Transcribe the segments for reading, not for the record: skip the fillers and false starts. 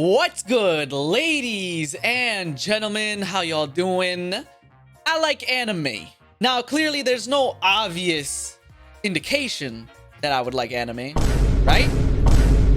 What's good, ladies and gentlemen? How y'all doing? I like anime. Now, clearly, there's no obvious indication that I would like anime, right?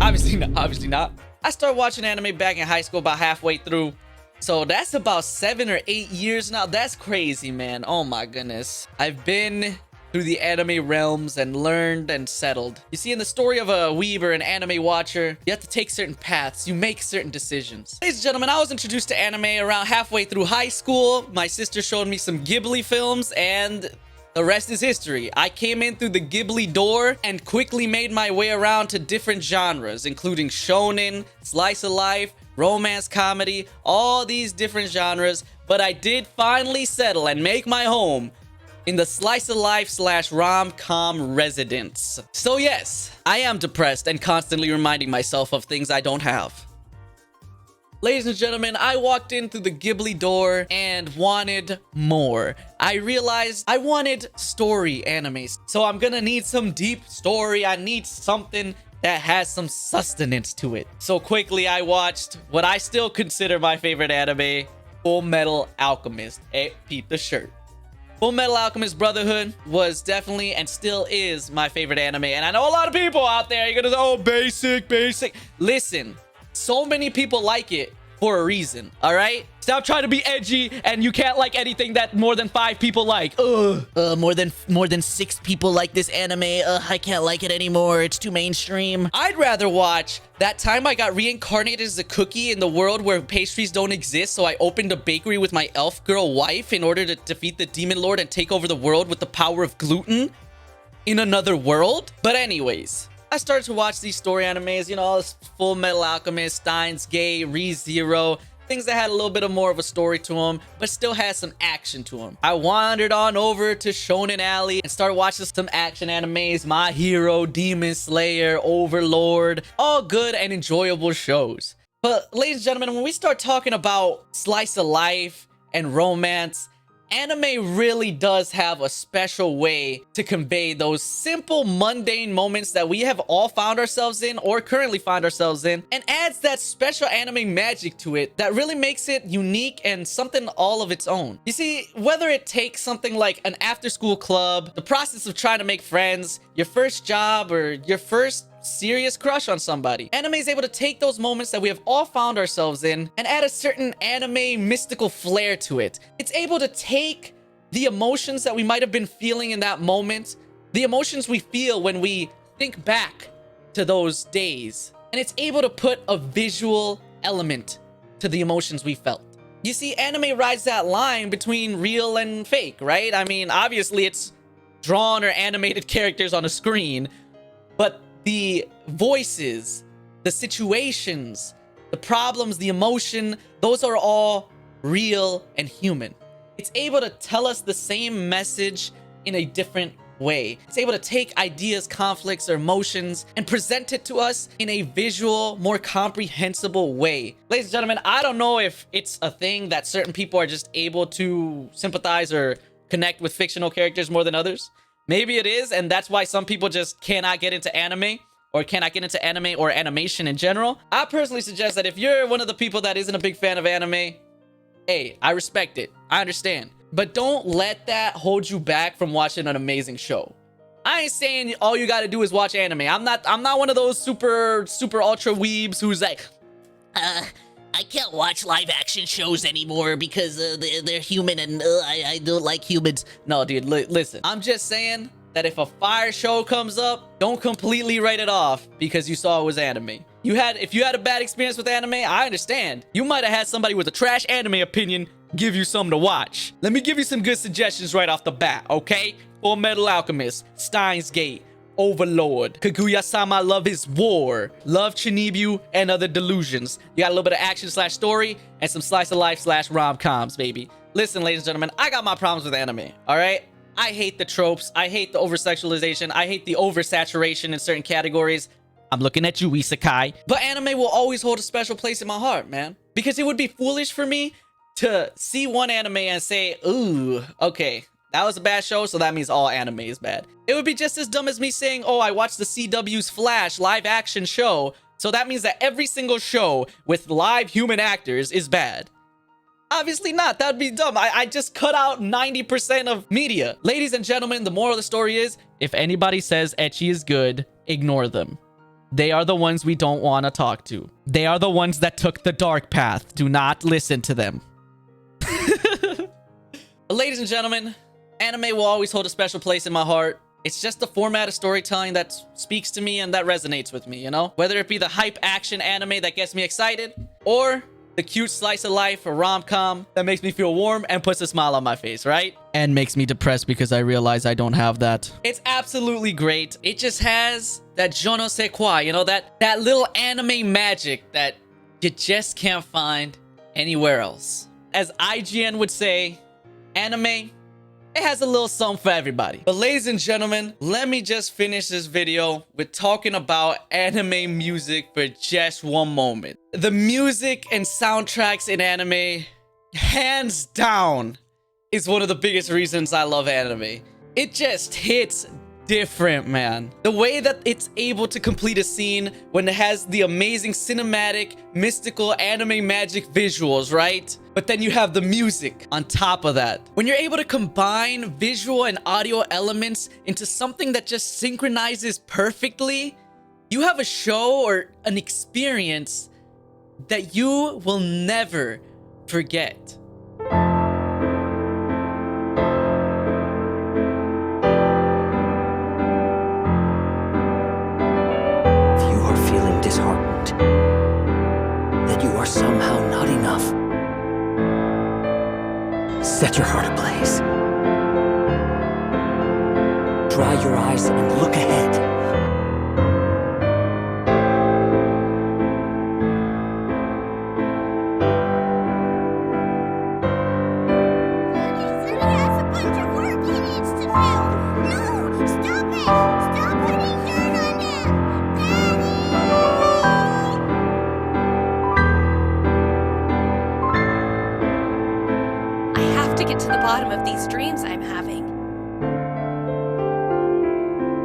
Obviously not. Obviously not. I started watching anime back in high school, about halfway through. So that's about 7 or 8 years now. That's crazy, man. Oh my goodness. I've been through the anime realms and learned and settled. You see, in the story of a weeb or an anime watcher, you have to take certain paths. You make certain decisions. Ladies and gentlemen, I was introduced to anime around halfway through high school. My sister showed me some Ghibli films, and the rest is history. I came in through the Ghibli door and quickly made my way around to different genres, including shonen, slice of life, romance comedy, all these different genres. But I did finally settle and make my home in the slice of life / rom-com residence. So yes, I am depressed and constantly reminding myself of things I don't have. Ladies and gentlemen, I walked in through the Ghibli door and wanted more. I realized I wanted story animes. So I'm gonna need some deep story. I need something that has some sustenance to it. So quickly I watched what I still consider my favorite anime, Full Metal Alchemist. Hey, peep the shirt. Full Metal Alchemist Brotherhood was definitely and still is my favorite anime. And I know a lot of people out there, you're gonna say, oh, basic. Listen, so many people like it for a reason, all right? Stop trying to be edgy and you can't like anything that more than 5 people like. More than 6 people like this anime. I can't like it anymore. It's too mainstream. I'd rather watch That Time I Got Reincarnated as a Cookie in the world where pastries don't exist, so I opened a bakery with my elf girl wife in order to defeat the demon lord and take over the world with the power of gluten in another world. But anyways, I started to watch these story animes, you know, Full Metal Alchemist, Steins Gate, ReZero, things that had a little bit of more of a story to them, but still had some action to them. I wandered on over to Shonen Alley and started watching some action animes, My Hero, Demon Slayer, Overlord, all good and enjoyable shows. But ladies and gentlemen, when we start talking about slice of life and romance, anime really does have a special way to convey those simple, mundane moments that we have all found ourselves in or currently find ourselves in, and adds that special anime magic to it that really makes it unique and something all of its own. You see, whether it takes something like an after-school club, the process of trying to make friends, your first job, or your first serious crush on somebody, anime is able to take those moments that we have all found ourselves in and add a certain anime mystical flair to it. It's able to take the emotions that we might have been feeling in that moment, the emotions we feel when we think back to those days, and it's able to put a visual element to the emotions we felt. You see, anime rides that line between real and fake, right? I mean, obviously it's drawn or animated characters on a screen, but the voices, the situations, the problems, the emotion, those are all real and human. It's able to tell us the same message in a different way. It's able to take ideas, conflicts, or emotions and present it to us in a visual, more comprehensible way. Ladies and gentlemen, I don't know if it's a thing that certain people are just able to sympathize or connect with fictional characters more than others. Maybe it is, and that's why some people just cannot get into anime or cannot get into anime or animation in general. I personally suggest that if you're one of the people that isn't a big fan of anime, hey, I respect it. I understand. But don't let that hold you back from watching an amazing show. I ain't saying all you gotta do is watch anime. I'm not one of those super ultra weebs who's like, I can't watch live action shows anymore because they're human and I don't like humans. no, dude, listen. I'm just saying that if a fire show comes up, don't completely write it off because you saw it was anime. If you had a bad experience with anime, I understand. You might have had somebody with a trash anime opinion give you something to watch. Let me give you some good suggestions right off the bat, okay? Full Metal Alchemist, Steins Gate, Overlord, Kaguya-sama Love is War, Love Chinibu, and Other Delusions. You got a little bit of action / story and some slice of life / rom-coms, baby. Listen, ladies and gentlemen, I got my problems with anime, all right? I hate the tropes. I hate the over-sexualization. I hate the oversaturation in certain categories. I'm looking at you, Isekai. But anime will always hold a special place in my heart, man. Because it would be foolish for me to see one anime and say, ooh, okay, that was a bad show, so that means all anime is bad. It would be just as dumb as me saying, oh, I watched the CW's Flash live action show, So that means that every single show with live human actors is bad. Obviously not. That'd be dumb. I just cut out 90% of media. Ladies and gentlemen, the moral of the story is, if anybody says ecchi is good, ignore them. They are the ones we don't want to talk to. They are the ones that took the dark path. Do not listen to them. Ladies and gentlemen, anime will always hold a special place in my heart. It's just the format of storytelling that speaks to me and that resonates with me, you know? Whether it be the hype action anime that gets me excited, or the cute slice of life or rom-com that makes me feel warm and puts a smile on my face, right? And makes me depressed because I realize I don't have that. It's absolutely great. It just has that je ne sais quoi, you know, that little anime magic that you just can't find anywhere else. As IGN would say, anime, it has a little something for everybody. But ladies and gentlemen, let me just finish this video with talking about anime music for just one moment. The music and soundtracks in anime, hands down, is one of the biggest reasons I love anime. It just hits different, man. The way that it's able to complete a scene when it has the amazing cinematic, mystical anime magic visuals, right? But then you have the music on top of that. When you're able to combine visual and audio elements into something that just synchronizes perfectly, you have a show or an experience that you will never forget. Disheartened that you are somehow not enough, set your heart ablaze. Dry your eyes and look ahead. To the bottom of these dreams I'm having.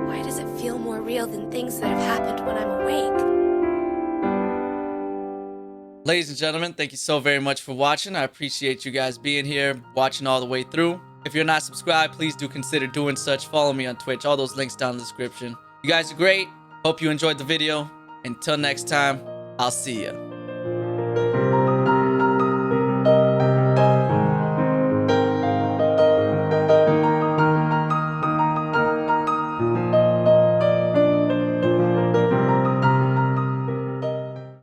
Why does it feel more real than things that have happened when I'm awake? Ladies and gentlemen, thank you so very much for watching. I appreciate you guys being here, watching all the way through. If you're not subscribed, please do consider doing such. Follow me on Twitch. All those links down in the description. You guys are great. Hope you enjoyed the video. Until next time, I'll see ya.